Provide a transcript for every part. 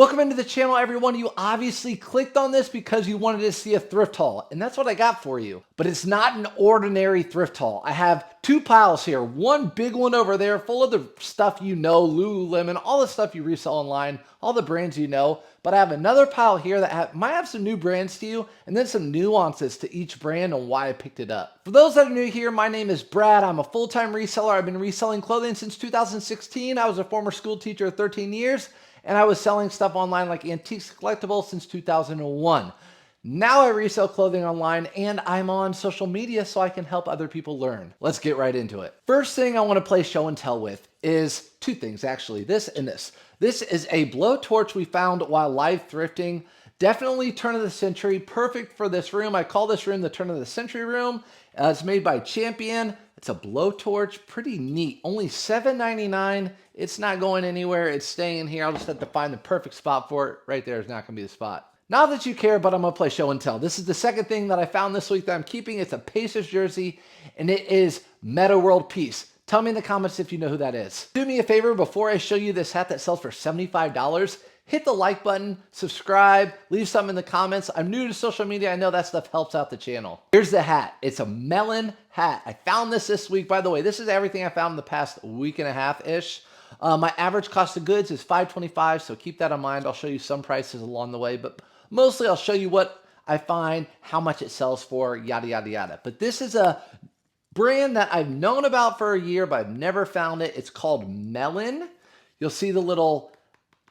Welcome into the channel, everyone. You obviously clicked on this because you wanted to see a thrift haul, and that's what I got for you. But it's not an ordinary thrift haul. I have two piles here. One big one over there full of the stuff you know, Lululemon, all the stuff you resell online, all the brands you know. But I have another pile here that might have some new brands to you, and then some nuances to each brand and why I picked it up. For those that are new here, my name is Brad. I'm a full-time reseller. I've been reselling clothing since 2016. I was a former school teacher of 13 years. And I was selling stuff online like antiques, collectibles since 2001. Now I resell clothing online and I'm on social media so I can help other people learn. Let's get right into it. First thing I want to play show and tell with is two things actually, this and this. This is a blowtorch we found while live thrifting. Definitely turn of the century, perfect for this room. I call this room the turn of the century room. It's made by Champion. It's a blowtorch, pretty neat. Only $7.99. It's not going anywhere. It's staying here. I'll just have to find the perfect spot for it. Right there is not going to be the spot. Not that you care, but I'm going to play show and tell. This is the second thing that I found this week that I'm keeping. It's a Pacers jersey, and it is Meta World Peace. Tell me in the comments if you know who that is. Do me a favor, before I show you this hat that sells for $75, hit the like button, subscribe, leave something in the comments. I'm new to social media. I know that stuff helps out the channel. Here's the hat. It's a melon hat. I found this week. By the way, this is everything I found in the past week and a half-ish. My average cost of goods is $5.25, so keep that in mind. I'll show you some prices along the way, but mostly I'll show you what I find, how much it sells for, yada, yada, yada. But this is a brand that I've known about for a year, but I've never found it. It's called Melon. You'll see the little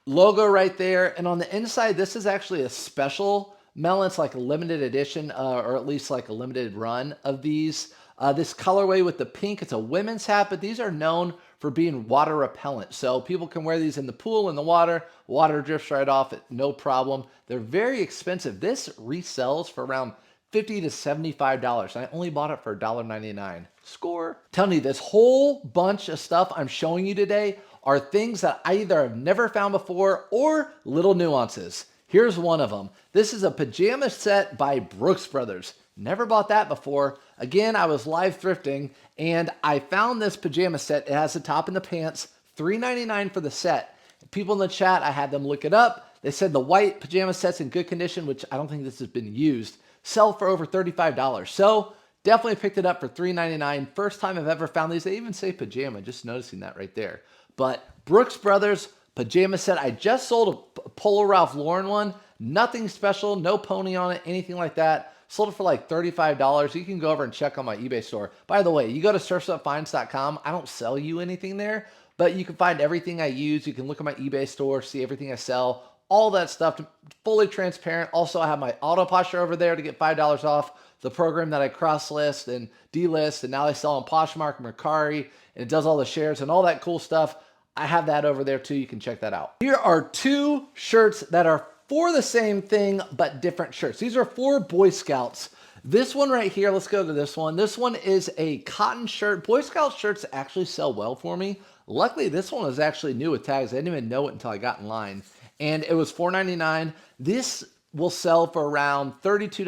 logo right there. And on the inside, this is actually a special melon. It's like a limited edition, or at least like a limited run of these. This colorway with the pink, it's a women's hat, but these are known for being water repellent. So people can wear these in the pool, in the water drifts right off it, no problem. They're very expensive. This resells for around $50 to $75. I only bought it for $1.99. Score. Telling you, this whole bunch of stuff I'm showing you today are things that I either have never found before or little nuances. Here's one of them. This is a pajama set by Brooks Brothers. Never bought that before. Again, I was live thrifting and I found this pajama set. It has the top and the pants, $3.99 for the set. People in the chat, I had them look it up. They said the white pajama set's in good condition, which I don't think this has been used, sell for over $35. So definitely picked it up for $3.99. First time I've ever found these. They even say pajama, just noticing that right there. But Brooks Brothers pajama set. I just sold a Polo Ralph Lauren one. Nothing special, no pony on it, anything like that. Sold it for like $35. You can go over and check on my eBay store. By the way, you go to surfsupfinds.com. I don't sell you anything there, but you can find everything I use. You can look at my eBay store, see everything I sell, all that stuff, fully transparent. Also, I have my auto posture over there to get $5 off the program that I cross-list and delist, and now I sell on Poshmark and Mercari, and it does all the shares and all that cool stuff. I have that over there too. You can check that out. Here are two shirts that are for the same thing, but different shirts. These are for Boy Scouts. This one right here, let's go to this one. This one is a cotton shirt. Boy Scout shirts actually sell well for me. Luckily, this one was actually new with tags. I didn't even know it until I got in line. And it was $4.99. This will sell for around $32,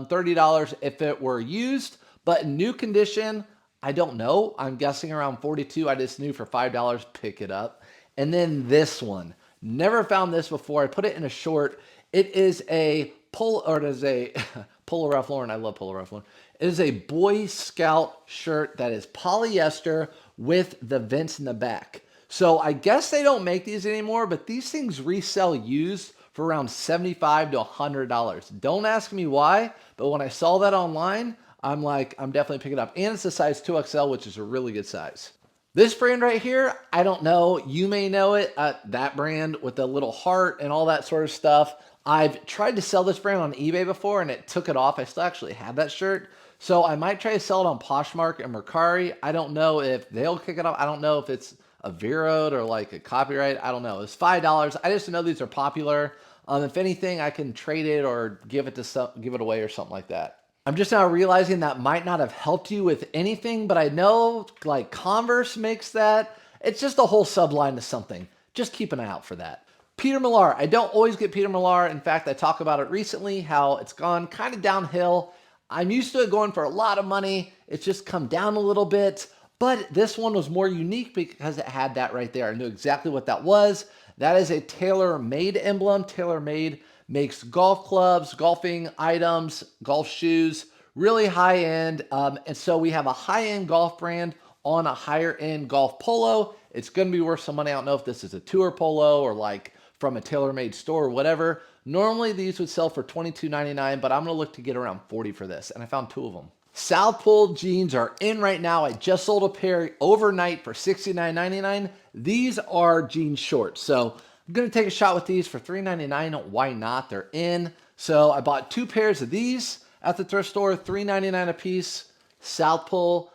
$30 if it were used, but in new condition, I don't know. I'm guessing around $42. I just knew for $5, pick it up. And then this one. Never found this before. I put it in a short. It is a Polo Ralph Lauren. I love Polo Ralph Lauren. It is a Boy Scout shirt that is polyester with the vents in the back. So I guess they don't make these anymore, but these things resell used for around $75 to $100. Don't ask me why, but when I saw that online, I'm like, I'm definitely picking it up. And it's a size 2XL, which is a really good size. This brand right here, I don't know. You may know it. That brand with the little heart and all that sort of stuff. I've tried to sell this brand on eBay before and it took it off. I still actually have that shirt. So I might try to sell it on Poshmark and Mercari. I don't know if they'll kick it off. I don't know if it's a Veroed or like a copyright. I don't know. It's $5. I just know these are popular. If anything, I can trade it or give it away or something like that. I'm just now realizing that might not have helped you with anything, but I know like Converse makes that. It's just a whole subline to something. Just keep an eye out for that. Peter Millar. I don't always get Peter Millar. In fact, I talk about it recently, how it's gone kind of downhill. I'm used to it going for a lot of money. It's just come down a little bit, but this one was more unique because it had that right there. I knew exactly what that was. That is a TaylorMade emblem. TaylorMade makes golf clubs, golfing items, golf shoes, really high end. And so we have a high end golf brand on a higher end golf polo. It's going to be worth some money. I don't know if this is a tour polo or like from a TaylorMade store or whatever. Normally these would sell for $22.99, but I'm going to look to get around $40 for this. And I found 2 of them. South Pole jeans are in right now. I just sold a pair overnight for $69.99. These are jean shorts. So I'm going to take a shot with these for $3.99. Why not? They're in. So I bought 2 pairs of these at the thrift store, $3.99 a piece. South Pole.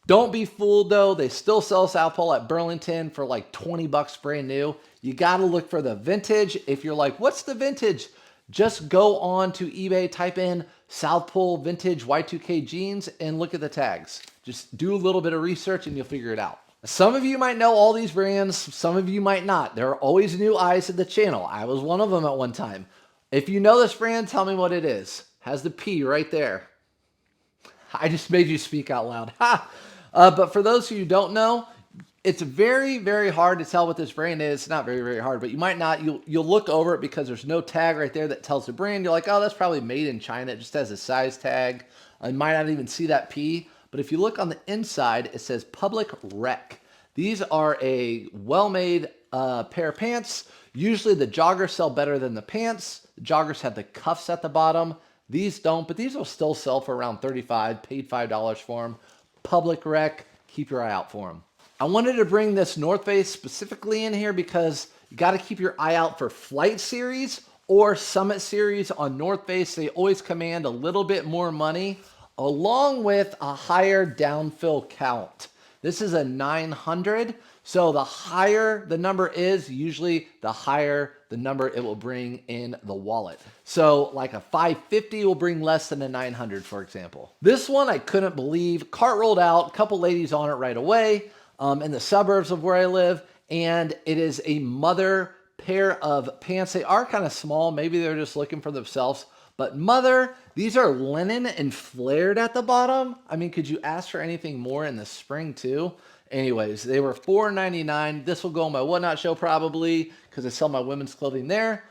Don't be fooled though. They still sell South Pole at Burlington for like $20 brand new. You got to look for the vintage. If you're like, what's the vintage? Just go on to eBay, type in South Pole vintage Y2K jeans and look at the tags. Just do a little bit of research and you'll figure it out. Some of you might know all these brands. Some of you might not. There are always new eyes to the channel. I was one of them at one time. If you know this brand, tell me what it is. Has the P right there. I just made you speak out loud. But for those of you who don't know, it's very, very hard to tell what this brand is. It's not very, very hard, but you might not. You'll look over it because there's no tag right there that tells the brand. You're like, oh, that's probably made in China. It just has a size tag. I might not even see that P. But if you look on the inside, it says Public Rec. These are a well-made pair of pants. Usually the joggers sell better than the pants. The joggers have the cuffs at the bottom. These don't, but these will still sell for around $35, paid $5 for them. Public Rec, keep your eye out for them. I wanted to bring this North Face specifically in here because you got to keep your eye out for Flight Series or Summit Series on North Face. They always command a little bit more money along with a higher downfill count. This is a 900. So the higher the number is, usually the higher the number it will bring in the wallet. So like a 550 will bring less than a 900, for example. This one I couldn't believe. Cart rolled out, a couple ladies on it right away in the suburbs of where I live. And it is a mother pair of pants. They are kind of small. Maybe they're just looking for themselves. But mother, these are linen and flared at the bottom. I mean, could you ask for anything more in the spring too? Anyways, they were $4.99. This will go on my Whatnot show probably because I sell my women's clothing there.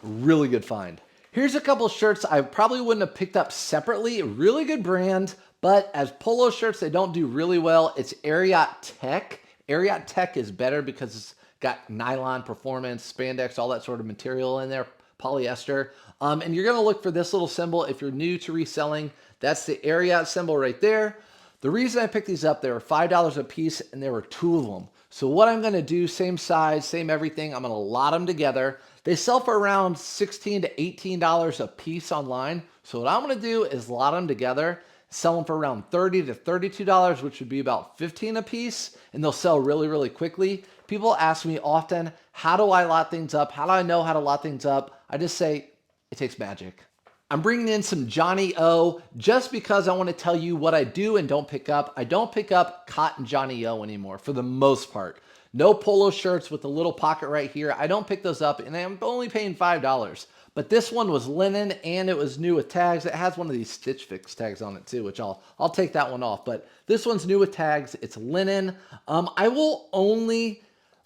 Really good find. Here's a couple shirts I probably wouldn't have picked up separately. Really good brand, but as polo shirts, they don't do really well. It's Ariat Tech. Ariat Tech is better because it's got nylon, performance, spandex, all that sort of material in there, polyester. And you're gonna look for this little symbol if you're new to reselling. That's the Ariat symbol right there. The reason I picked these up, they were $5 a piece and there were 2 of them. So what I'm gonna do, same size, same everything, I'm gonna lot them together. They sell for around $16 to $18 a piece online. So what I'm gonna do is lot them together, sell them for around $30 to $32, which would be about 15 a piece, and they'll sell really, really quickly. People ask me often, how do I lot things up? How do I know how to lot things up? I just say, it takes magic. I'm bringing in some Johnny O just because I want to tell you what I do and don't pick up. I don't pick up cotton Johnny O anymore for the most part. No polo shirts with a little pocket right here. I don't pick those up and I'm only paying $5. But this one was linen and it was new with tags. It has one of these Stitch Fix tags on it too, which I'll take that one off. But this one's new with tags. It's linen. I will only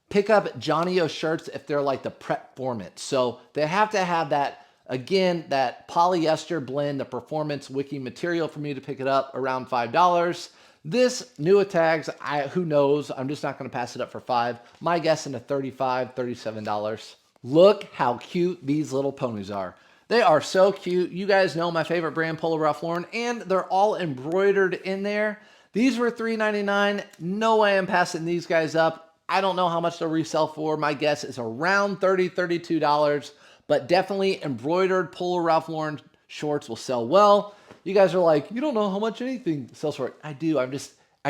pick up Johnny O shirts if they're like the Performance. So they have to have that. Again, that polyester blend, the performance wicking material for me to pick it up around $5. This new with tags, who knows? I'm just not going to pass it up for $5. My guess into $35, $37. Look how cute these little ponies are. They are so cute. You guys know my favorite brand, Polo Ralph Lauren, and they're all embroidered in there. These were $3.99. No way I'm passing these guys up. I don't know how much they'll resell for. My guess is around $30, $32. But definitely embroidered Polo Ralph Lauren shorts will sell well. You guys are like, you don't know how much anything sells for. I do. I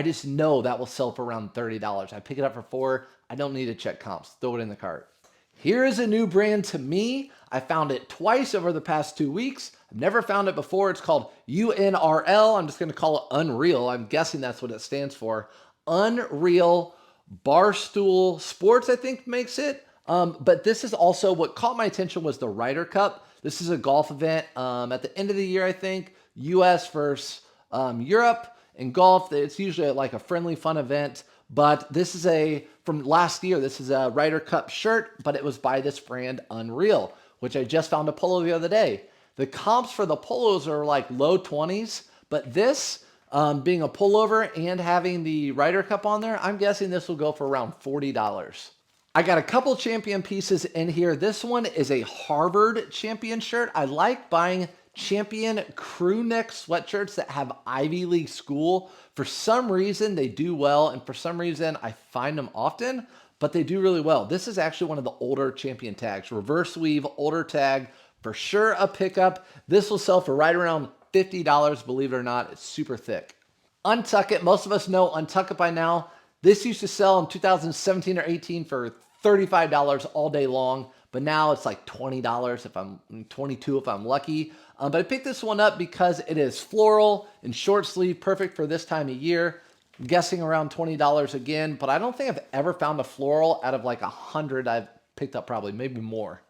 just know that will sell for around $30. I pick it up for $4. I don't need to check comps. Throw it in the cart. Here is a new brand to me. I found it twice over the past 2 weeks. I've never found it before. It's called UNRL. I'm just going to call it Unreal. I'm guessing that's what it stands for. Unreal Barstool Sports, I think, makes it. But this is also what caught my attention was the Ryder Cup. This is a golf event at the end of the year, I think, US versus Europe in golf. It's usually like a friendly, fun event. but this is from last year. This is a Ryder Cup shirt, but it was by this brand Unreal, which I just found a polo the other day. The comps for the polos are like low 20s, but this, being a pullover and having the Ryder Cup on there, I'm guessing this will go for around $40. I got a couple Champion pieces in here. This one is a Harvard Champion shirt. I like buying Champion crew neck sweatshirts that have Ivy League school. For some reason, they do well, and for some reason, I find them often, but they do really well. This is actually one of the older Champion tags. Reverse weave, older tag, for sure a pickup. This will sell for right around $50, believe it or not. It's super thick. Untuck It. Most of us know Untuck It by now. This used to sell in 2017 or 18 for $35 all day long, but now it's like $20 if I'm $22 if I'm lucky. But I picked this one up because it is floral and short sleeve, perfect for this time of year. I'm guessing around $20 again, but I don't think I've ever found a floral out of like 100 I've picked up, probably maybe more.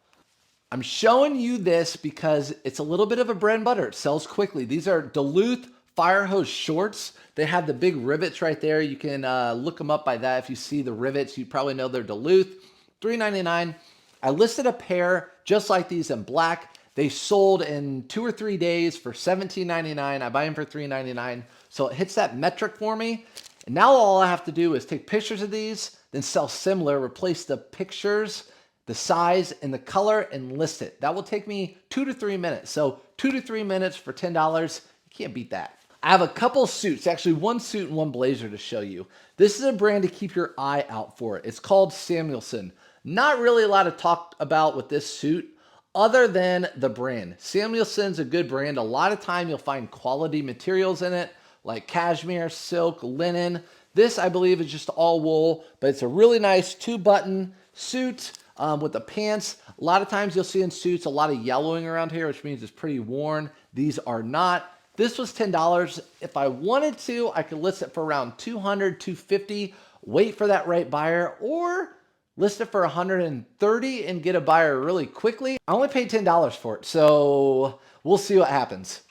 I'm showing you this because it's a little bit of a bread and butter. It sells quickly. These are Duluth Fire Hose shorts. They have the big rivets right there. You can look them up by that. If you see the rivets, you probably know they're Duluth. $3.99. I listed a pair just like these in black. They sold in 2 or 3 days for $17.99. I buy them for $3.99. So it hits that metric for me. And now all I have to do is take pictures of these, then sell similar, replace the pictures, the size, and the color, and list it. That will take me 2 to 3 minutes. So 2 to 3 minutes for $10. You can't beat that. I have a couple suits, actually one suit and one blazer to show you. This is a brand to keep your eye out for. It's called Samuelson. Not really a lot to talk about with this suit other than the brand. Samuelson's a good brand. A lot of time you'll find quality materials in it, like cashmere, silk, linen. This, I believe, is just all wool, but it's a really nice 2-button suit with the pants. A lot of times you'll see in suits a lot of yellowing around here, which means it's pretty worn. These are not. This was $10. If I wanted to, I could list it for around $200, $250, wait for that right buyer, or list it for $130 and get a buyer really quickly. I only paid $10 for it, so we'll see what happens.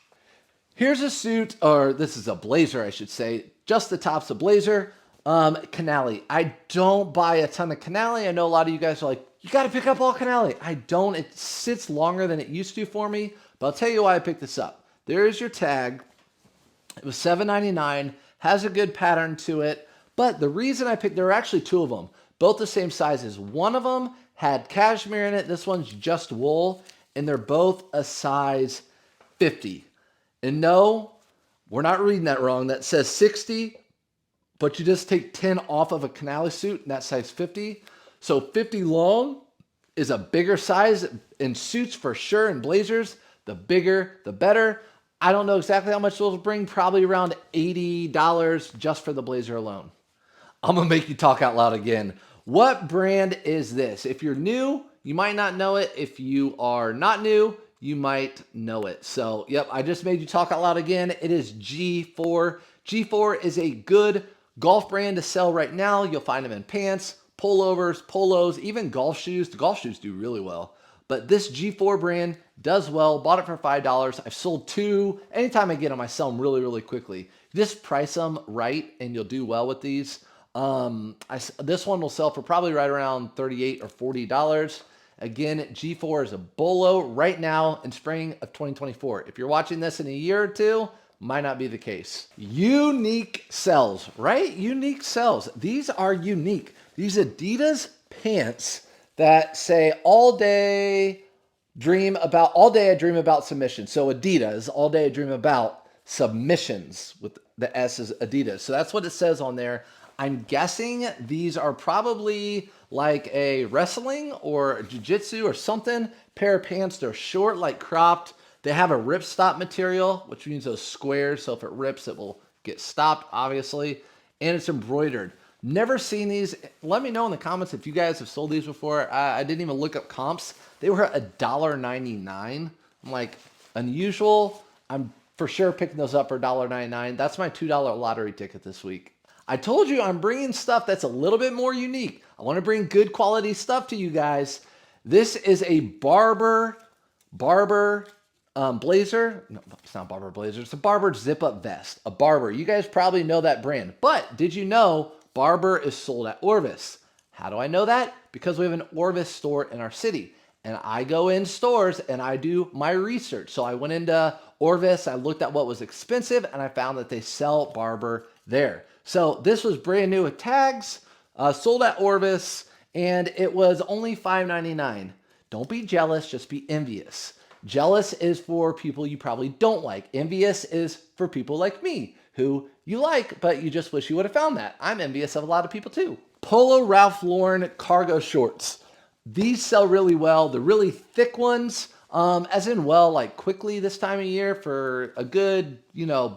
Here's a suit, or this is a blazer, I should say. Just the top's a blazer. Canali. I don't buy a ton of Canali. I know a lot of you guys are like, you got to pick up all Canali. I don't. It sits longer than it used to for me, but I'll tell you why I picked this up. There is your tag. It was $7.99, has a good pattern to it, but the reason I picked, there are actually 2 of them, both the same sizes. One of them had cashmere in it. This one's just wool, and they're both a size 50. And no, we're not reading that wrong. That says 60, but you just take 10 off of a Canali suit, and that's size 50. So 50 long is a bigger size in suits for sure, and blazers. The bigger, the better. I don't know exactly how much those will bring, probably around $80 just for the blazer alone. I'm gonna make you talk out loud again. What brand is this? If you're new, you might not know it. If you are not new, you might know it. So, yep, I just made you talk out loud again. It is G4. G4 is a good golf brand to sell right now. You'll find them in pants, pullovers, polos, even golf shoes. The golf shoes do really well. But this G4 brand does well. Bought it for $5. I've sold 2. Anytime I get them, I sell them really, really quickly. Just price them right, and you'll do well with these. This one will sell for probably right around $38 or $40. Again, G4 is a bolo right now in spring of 2024. If you're watching this in a year or 2, might not be the case. Unique sells, right? Unique sells. These are unique. These Adidas pants that say all day I dream about submission. So Adidas, all day I dream about submissions with the S is Adidas. So that's what it says on there. I'm guessing these are probably like a wrestling or jiu-jitsu or something. Pair of pants, they're short, like cropped. They have a ripstop material, which means those squares. So if it rips, it will get stopped, obviously. And it's embroidered. Never seen these. Let me know in the comments if you guys have sold these before. I didn't even look up comps. They were $1.99. I'm like, unusual. I'm for sure picking those up for $1.99. That's my $2 lottery ticket this week. I told you I'm bringing stuff that's a little bit more unique. I want to bring good quality stuff to you guys. This is a Barber blazer. No, it's not Barber blazer. It's a Barber zip-up vest. A Barber. You guys probably know that brand. But did you know Barber is sold at Orvis. How do I know that? Because we have an Orvis store in our city. And I go in stores and I do my research. So I went into Orvis, I looked at what was expensive, and I found that they sell Barber there. So this was brand new with tags, sold at Orvis, and it was only $5.99. Don't be jealous, just be envious. Jealous is for people you probably don't like. Envious is for people like me, who you like, but you just wish you would have found that. I'm envious of a lot of people too. Polo Ralph Lauren cargo shorts. These sell really well. The really thick ones, as in like quickly this time of year for a good,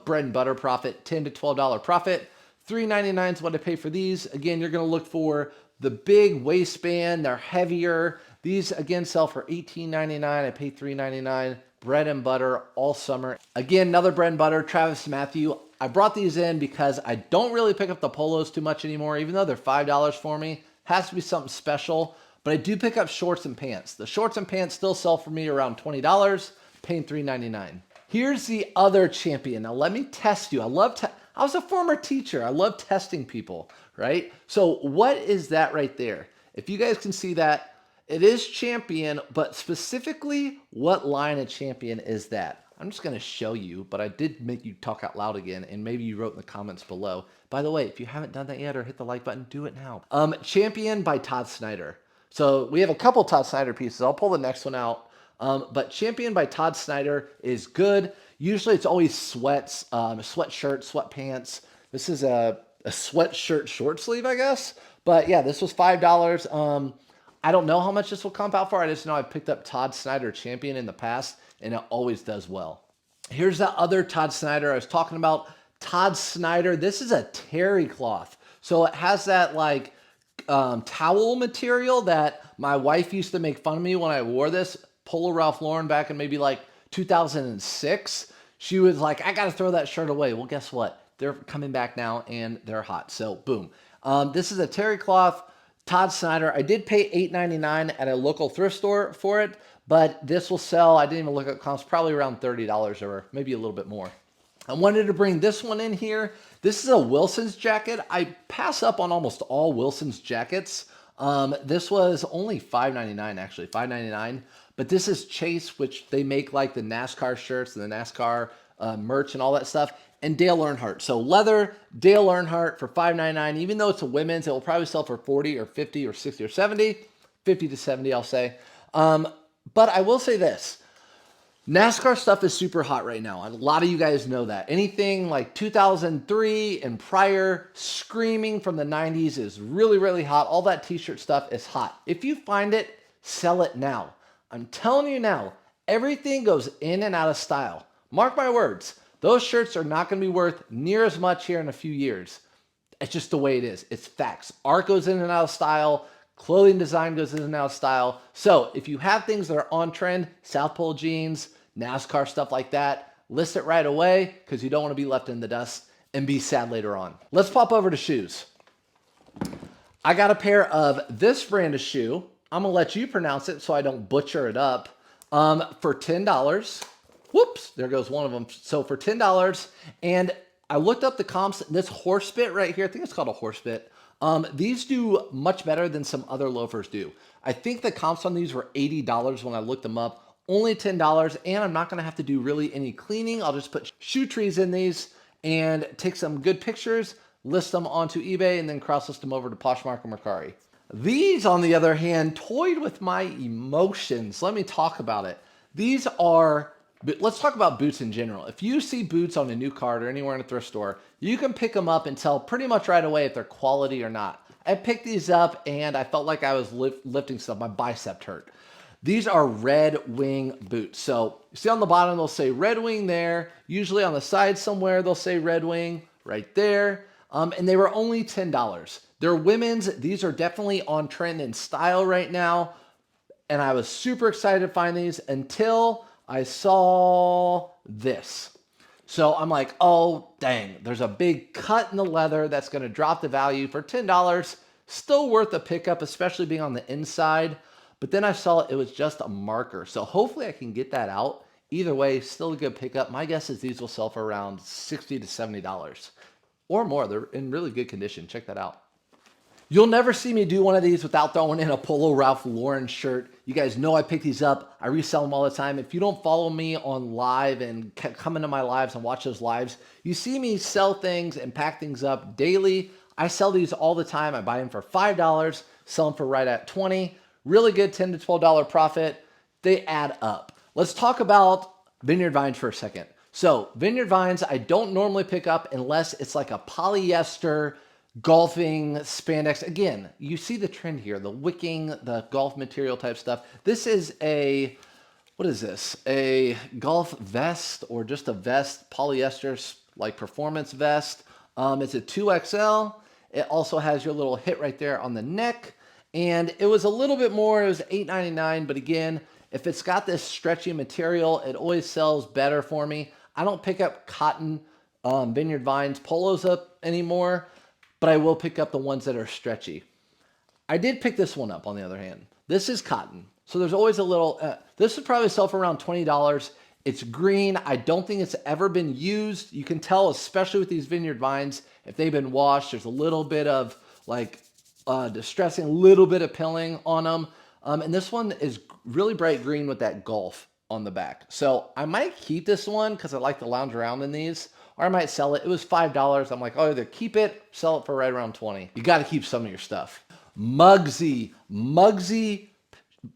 bread and butter profit, $10 to $12 profit. $3.99 is what I pay for these. Again, you're going to look for the big waistband. They're heavier. These again sell for $18.99. I pay $3.99. Bread and butter all summer. Again, another bread and butter, Travis Matthew. I brought these in because I don't really pick up the polos too much anymore, even though they're $5 for me. Has to be something special. But I do pick up shorts and pants. The shorts and pants still sell for me around $20, paying $3.99. Here's the other champion. Now let me test you. I was a former teacher. I love testing people, right? So what is that right there? If you guys can see that, it is Champion, but specifically what line of Champion is that? I'm just gonna show you, but I did make you talk out loud again, and maybe you wrote in the comments below. By the way, if you haven't done that yet or hit the like button, do it now. Champion by Todd Snyder. So we have a couple Todd Snyder pieces. I'll pull the next one out. But Champion by Todd Snyder is good. Usually it's always sweats, sweatshirt, sweatpants. This is a sweatshirt short sleeve, I guess. But yeah, this was $5. I don't know how much this will comp out for. I just know I picked up Todd Snyder Champion in the past, and it always does well. Here's the other Todd Snyder I was talking about. Todd Snyder, this is a terry cloth. So it has that like towel material that my wife used to make fun of me when I wore this Polo Ralph Lauren back in maybe like 2006. She was like, I got to throw that shirt away. Well, guess what? They're coming back now and they're hot. So boom. This is a terry cloth Todd Snyder. I did pay $8.99 at a local thrift store for it, but this will sell, I didn't even look at comps, probably around $30 or maybe a little bit more. I wanted to bring this one in here. This is a Wilson's jacket. I pass up on almost all Wilson's jackets. This was only $5.99 actually, $5.99. But this is Chase, which they make like the NASCAR shirts and the NASCAR merch and all that stuff. And Dale Earnhardt. So leather, Dale Earnhardt for $5.99. Even though it's a women's, it will probably sell for 40 or 50 or 60 or 70. 50 to 70, I'll say. But I will say this. NASCAR stuff is super hot right now. A lot of you guys know that. Anything like 2003 and prior, screaming from the 90s is really, really hot. All that t-shirt stuff is hot. If you find it, sell it now. I'm telling you now, everything goes in and out of style. Mark my words. Those shirts are not going to be worth near as much here in a few years. It's just the way it is. It's facts. Art goes in and out of style. Clothing design goes in and out of style. So if you have things that are on trend, South Pole jeans, NASCAR stuff like that, list it right away because you don't want to be left in the dust and be sad later on. Let's pop over to shoes. I got a pair of this brand of shoe. I'm going to let you pronounce it so I don't butcher it up. For $10. Whoops, there goes one of them. So for $10, and I looked up the comps. This horse bit right here, I think it's called a horse bit. These do much better than some other loafers do. I think the comps on these were $80 when I looked them up. Only $10, and I'm not going to have to do really any cleaning. I'll just put shoe trees in these and take some good pictures, list them onto eBay, and then cross-list them over to Poshmark or Mercari. These, on the other hand, toyed with my emotions. Let me talk about it. These are, let's talk about boots in general. If you see boots on a new cart or anywhere in a thrift store, you can pick them up and tell pretty much right away if they're quality or not. I picked these up and I felt like I was lifting stuff. My bicep hurt. These are Red Wing boots. So you see on the bottom, they'll say Red Wing there. Usually on the side somewhere, they'll say Red Wing right there. And they were only $10. They're women's. These are definitely on trend in style right now. And I was super excited to find these until I saw this. So I'm like, oh, dang, there's a big cut in the leather that's going to drop the value for $10. Still worth a pickup, especially being on the inside. But then I saw it was just a marker. So hopefully I can get that out. Either way, still a good pickup. My guess is these will sell for around $60 to $70 or more. They're in really good condition. Check that out. You'll never see me do one of these without throwing in a Polo Ralph Lauren shirt. You guys know I pick these up. I resell them all the time. If you don't follow me on live and come into my lives and watch those lives, you see me sell things and pack things up daily. I sell these all the time. I buy them for $5, sell them for right at $20. Really good $10 to $12 profit. They add up. Let's talk about Vineyard Vines for a second. So Vineyard Vines, I don't normally pick up unless it's like a polyester golfing spandex. Again, you see the trend here, the wicking, the golf material type stuff. This is a, what is this? A golf vest or just a vest, polyester like performance vest. It's a 2XL. It also has your little hit right there on the neck. And it was a little bit more, it was $8.99, but again, if it's got this stretchy material, it always sells better for me. I don't pick up cotton Vineyard Vines polos up anymore, but I will pick up the ones that are stretchy. I did pick this one up on the other hand. This is cotton. So there's always a little, this would probably sell for around $20. It's green. I don't think it's ever been used. You can tell, especially with these Vineyard Vines, if they've been washed, there's a little bit of like distressing, a little bit of pilling on them. And this one is really bright green with that golf on the back. So I might keep this one because I like to lounge around in these. Or I might sell it. It was $5. I'm like, oh, either keep it, sell it for right around 20. You got to keep some of your stuff. Mugsy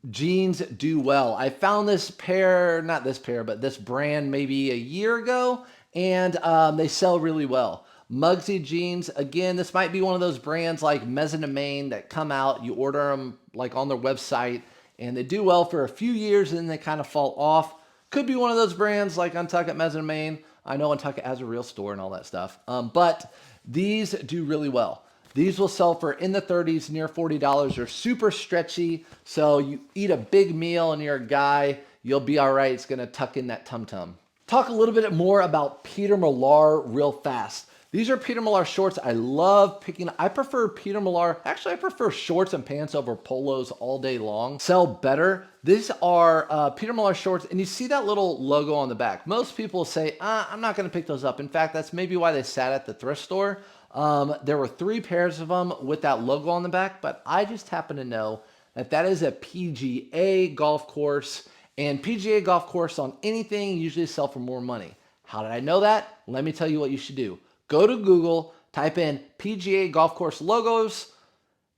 jeans do well. I found this pair, not this pair, but this brand maybe a year ago, and they sell really well. Mugsy jeans, again, this might be one of those brands like Maine that come out, you order them like on their website, and they do well for a few years, and then they kind of fall off. Could be one of those brands like Untuckit Maine. I know Untuckit has a real store and all that stuff, but these do really well. These will sell for in the 30s, near $40. They're super stretchy, so you eat a big meal and you're a guy, you'll be all right. It's going to tuck in that tum-tum. Talk a little bit more about Peter Millar real fast. These are Peter Millar shorts. I love picking. I prefer Peter Millar. Actually, I prefer shorts and pants over polos all day long. Sell better. These are Peter Millar shorts, and you see that little logo on the back. Most people say, I'm not going to pick those up. In fact, that's maybe why they sat at the thrift store. There were 3 pairs of them with that logo on the back, but I just happen to know that that is a PGA golf course, and PGA golf course on anything usually sell for more money. How did I know that? Let me tell you what you should do. Go to Google, type in PGA golf course logos,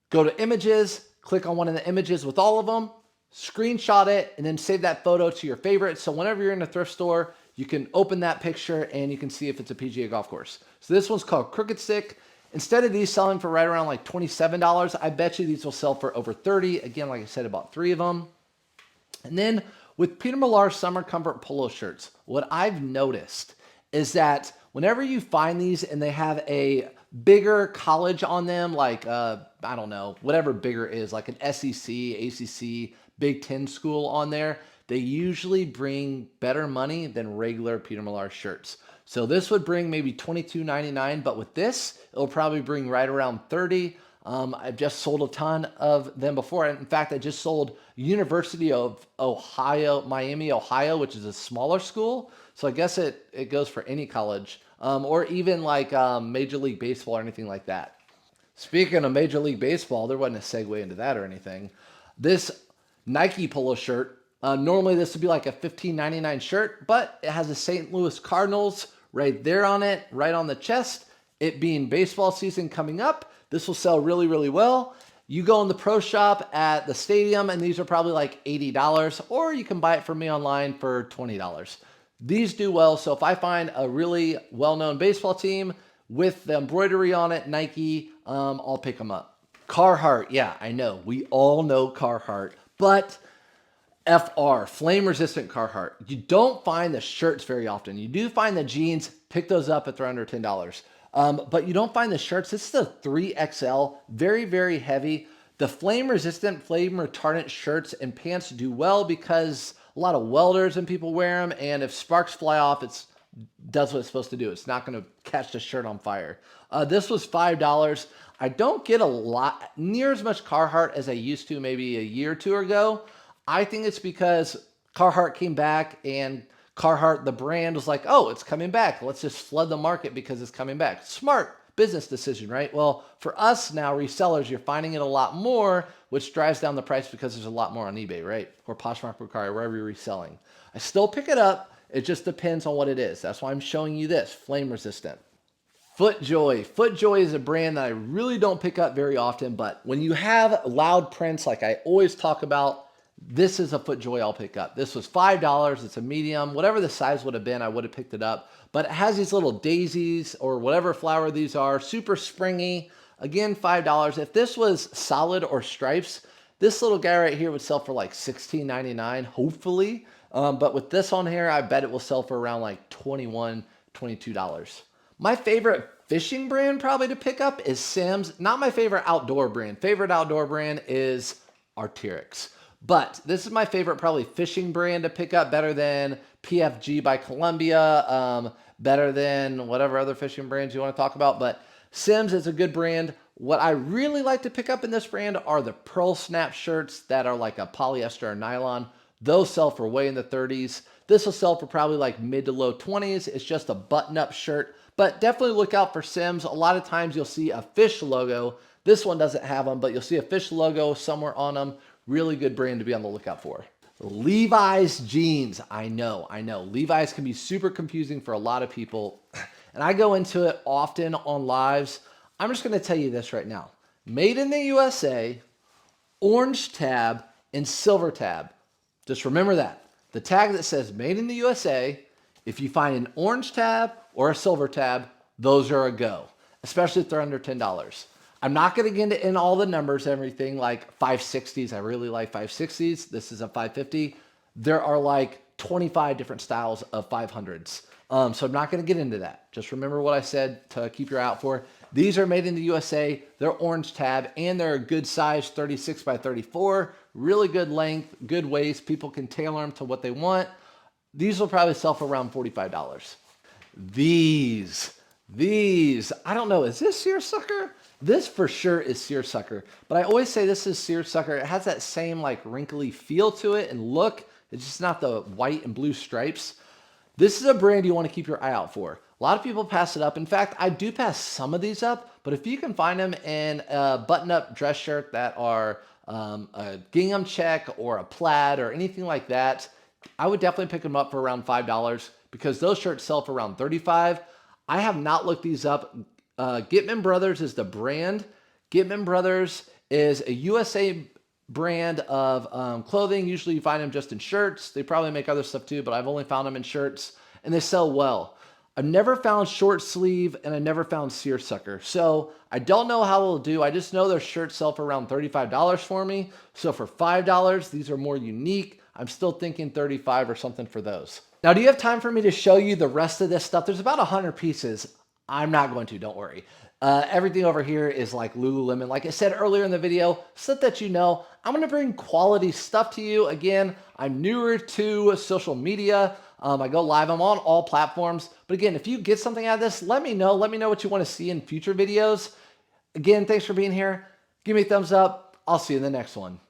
go to images, click on one of the images with all of them, screenshot it, and then save that photo to your favorite. So whenever you're in a thrift store, you can open that picture and you can see if it's a PGA golf course. So this one's called Crooked Stick. Instead of these selling for right around like $27, I bet you these will sell for over $30. Again, like I said, about 3 of them. And then with Peter Millar Summer Comfort Polo shirts, what I've noticed is that whenever you find these and they have a bigger college on them, like, I don't know, whatever bigger is, like an SEC, ACC, Big Ten school on there, they usually bring better money than regular Peter Millar shirts. So this would bring maybe $22.99, but with this, it'll probably bring right around $30. I've just sold a ton of them before. In fact, I just sold University of Ohio, Miami, Ohio, which is a smaller school. So I guess it goes for any college, or even like Major League Baseball or anything like that. Speaking of Major League Baseball, there wasn't a segue into that or anything. This Nike polo shirt, normally this would be like a $15.99 shirt, but it has a St. Louis Cardinals right there on it, right on the chest. It being baseball season coming up, this will sell really, really well. You go in the pro shop at the stadium, and these are probably like $80, or you can buy it from me online for $20. These do well, so if I find a really well-known baseball team with the embroidery on it, Nike, I'll pick them up. Carhartt, yeah, I know. We all know Carhartt, but FR, flame-resistant Carhartt. You don't find the shirts very often. You do find the jeans. Pick those up if they're under $10. But you don't find the shirts. This is a 3XL, very, very heavy. The flame-resistant, flame-retardant shirts and pants do well because a lot of welders and people wear them, and if sparks fly off, it does what it's supposed to do. It's not going to catch the shirt on fire. This was $5. I don't get a lot, near as much Carhartt as I used to maybe a year or two ago. I think it's because Carhartt came back, and Carhartt, the brand, was like, oh, it's coming back. Let's just flood the market because it's coming back. Smart business decision, right? Well, for us now, resellers, you're finding it a lot more, which drives down the price because there's a lot more on eBay, right? Or Poshmark, Mercari, wherever you're reselling. I still pick it up. It just depends on what it is. That's why I'm showing you this, flame resistant. FootJoy. FootJoy is a brand that I really don't pick up very often, but when you have loud prints like I always talk about, this is a FootJoy I'll pick up. This was $5. It's a medium. Whatever the size would have been, I would have picked it up. But it has these little daisies or whatever flower these are, super springy. Again, $5. If this was solid or stripes, this little guy right here would sell for like $16.99, hopefully. But with this on here, I bet it will sell for around like $21, $22. My favorite fishing brand probably to pick up is Simms. Not my favorite outdoor brand. Favorite outdoor brand is Arc'teryx. But this is my favorite probably fishing brand to pick up, better than PFG by Columbia, better than whatever other fishing brands you want to talk about. But Simms is a good brand. What I really like to pick up in this brand are the pearl snap shirts that are like a polyester or nylon. Those sell for way in the 30s. This will sell for probably like mid to low 20s. It's just a button-up shirt. But definitely look out for Simms. A lot of times you'll see a fish logo. This one doesn't have them, but you'll see a fish logo somewhere on them. Really good brand to be on the lookout for. Levi's jeans. I know. Levi's can be super confusing for a lot of people. And I go into it often on lives. I'm just going to tell you this right now. Made in the USA, orange tab and silver tab. Just remember that. The tag that says made in the USA, if you find an orange tab or a silver tab, those are a go, especially if they're under $10. I'm not going to get into all the numbers, everything like 560s. I really like 560s. This is a 550. There are like 25 different styles of 500s. So I'm not going to get into that. Just remember what I said to keep your eye out for. These are made in the USA. They're orange tab and they're a good size, 36 by 34. Really good length, good waist. People can tailor them to what they want. These will probably sell for around $45. These, I don't know. Is this seersucker? This for sure is seersucker, but I always say this is seersucker. It has that same like wrinkly feel to it and look. It's just not the white and blue stripes. This is a brand you want to keep your eye out for. A lot of people pass it up. In fact, I do pass some of these up, but if you can find them in a button-up dress shirt that are a gingham check or a plaid or anything like that, I would definitely pick them up for around $5 because those shirts sell for around $35. I have not looked these up. Gitman Brothers is the brand. Gitman Brothers is a USA brand of clothing. Usually you find them just in shirts. They probably make other stuff too, but I've only found them in shirts and they sell well. I've never found short sleeve and I never found seersucker. So I don't know how they'll do. I just know their shirts sell for around $35 for me. So for $5, these are more unique. I'm still thinking $35 or something for those. Now, do you have time for me to show you the rest of this stuff? There's about 100 pieces. I'm not going to, don't worry. Everything over here is like Lululemon. Like I said earlier in the video, so that you know, I'm going to bring quality stuff to you. Again, I'm newer to social media. I go live. I'm on all platforms. But again, if you get something out of this, let me know. Let me know what you want to see in future videos. Again, thanks for being here. Give me a thumbs up. I'll see you in the next one.